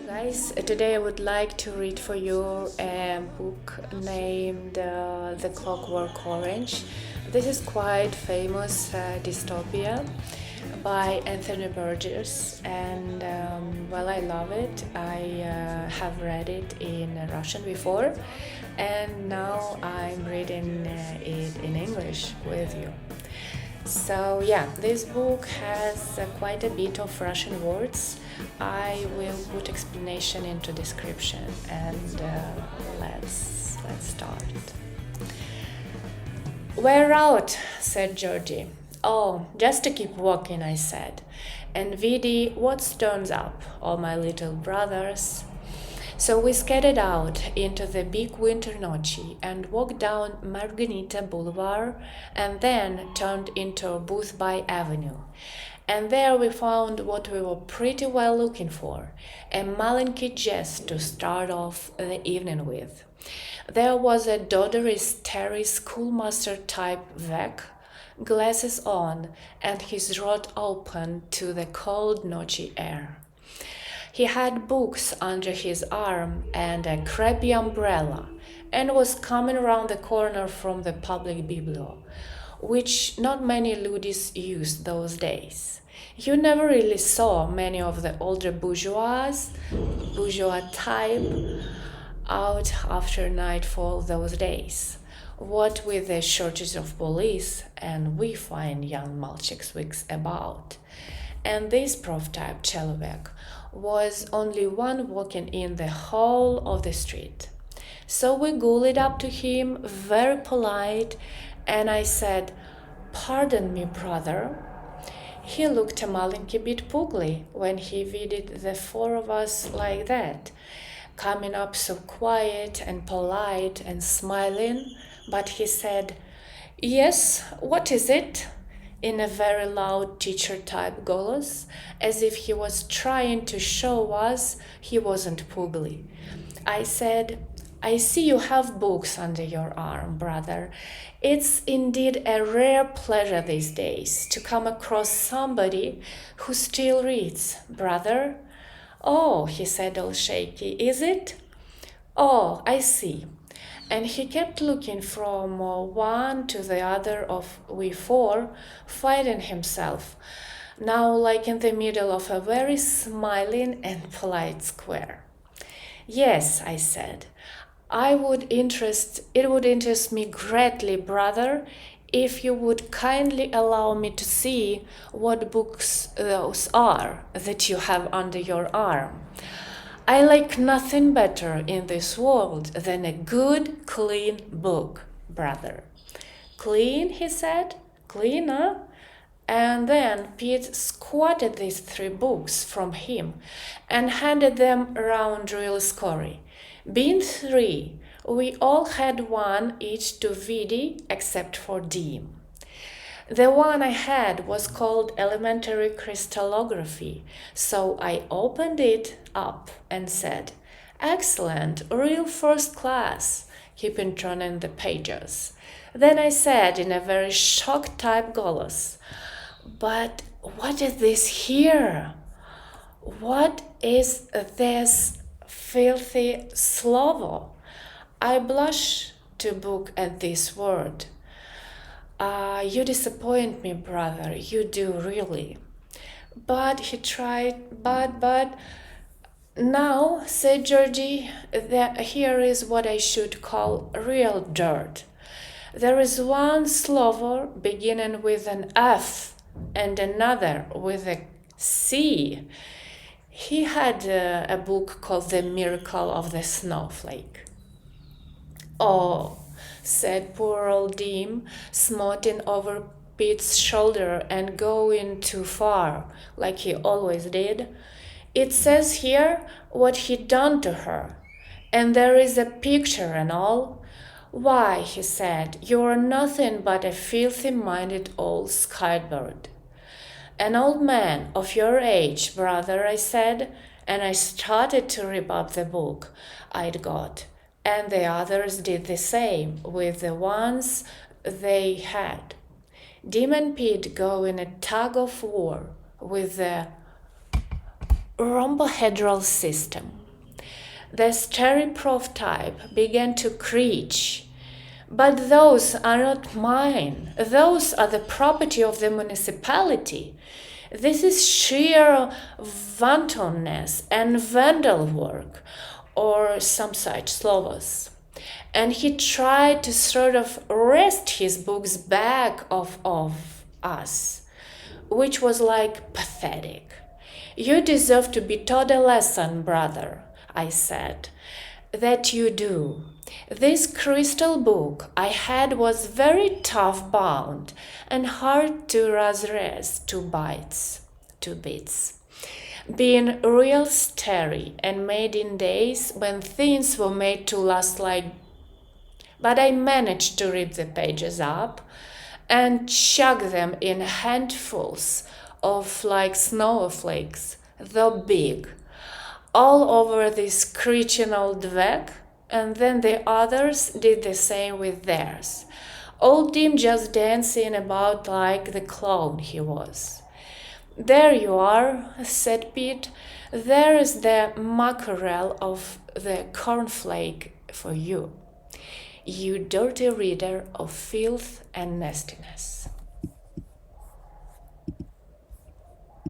Guys, today I would like to read for you a book named The Clockwork Orange. This is quite famous dystopia by Anthony Burgess, and well, I love it. I have read it in Russian before, and now I'm reading it in English with you. So yeah, this book has quite a bit of Russian words. I will put explanation into description, and let's start. "We're out," said Georgie. "Oh, just to keep walking," I said. "And Viddy, what turns up, all my little brothers?" So we skated out into the big winter nochy and walked down Margarita Boulevard and then turned into Boothby Avenue. And there we found what we were pretty well looking for, a malenky jest to start off the evening with. There was a doddery, starry schoolmaster-type veck, glasses on, and his throat open to the cold nochy air. He had books under his arm and a crappy umbrella, and was coming round the corner from the public biblio, which not many lewdies used those days. You never really saw many of the older bourgeois type out after nightfall those days. What with the shortage of police, and we find young malchicks wigs about. And this prof-type cheloveck was only one walking in the whole of the street. So we gullied up to him, very polite, and I said, "Pardon me, brother." He looked a malenky bit poogly when he viddied the four of us like that, coming up so quiet and polite and smiling, but he said, "Yes, what is it?" in a very loud teacher-type goloss, as if he was trying to show us he wasn't poogly. I said, "I see you have books under your arm, brother. It's indeed a rare pleasure these days to come across somebody who still reads, brother." "Oh," he said all shaky, "is it? Oh, I see." And he kept looking from one to the other of we four, fighting himself, now like in the middle of a very smiling and polite square. "Yes," I said, it would interest me greatly, brother, if you would kindly allow me to see what books those are that you have under your arm. I like nothing better in this world than a good, clean book, brother." "Clean," he said. "Clean, huh?" And then Pete squatted these 3 books from him and handed them round real skorry. Being 3, we all had one each to Viddy, except for Deem. The one I had was called Elementary Crystallography, so I opened it up and said, "Excellent, real first class," keeping turning the pages. Then I said in a very shocked-type goloss, "But what is this here? What is this filthy slovo?" I blush to book at this word. You disappoint me, brother, you do really." But he tried, but "Now," said Georgie, "here is what I should call real dirt. There is one slovo beginning with an F and another with a C." He had a book called The Miracle of the Snowflake. "Oh," said poor old Deem, smarting over Pete's shoulder and going too far, like he always did. "It says here what he done to her, and there is a picture and all. Why," he said, "you're nothing but a filthy-minded old skybird." "An old man of your age, brother," I said, and I started to rip up the book I'd got. And the others did the same with the ones they had. Deem and Pete go in a tug of war with the rhombohedral system. The stereoprof type began to creech. But those are not mine. Those are the property of the municipality. This is sheer wantonness and vandal work, or some such slovos. And he tried to sort of wrest his books back of us, which was like pathetic. You deserve to be taught a lesson, brother, I said. That you do. This crystal book I had was very tough bound and hard to razrez to bits. Being real starry and made in days when things were made to last like. But I managed to rip the pages up and chuck them in handfuls of like snowflakes, though big, all over this creeching old veck, and then the others did the same with theirs. Old Tim just dancing about like the clown he was. There you are, said Pete. There is the mackerel of the cornflake for you, you dirty reader of filth and nastiness.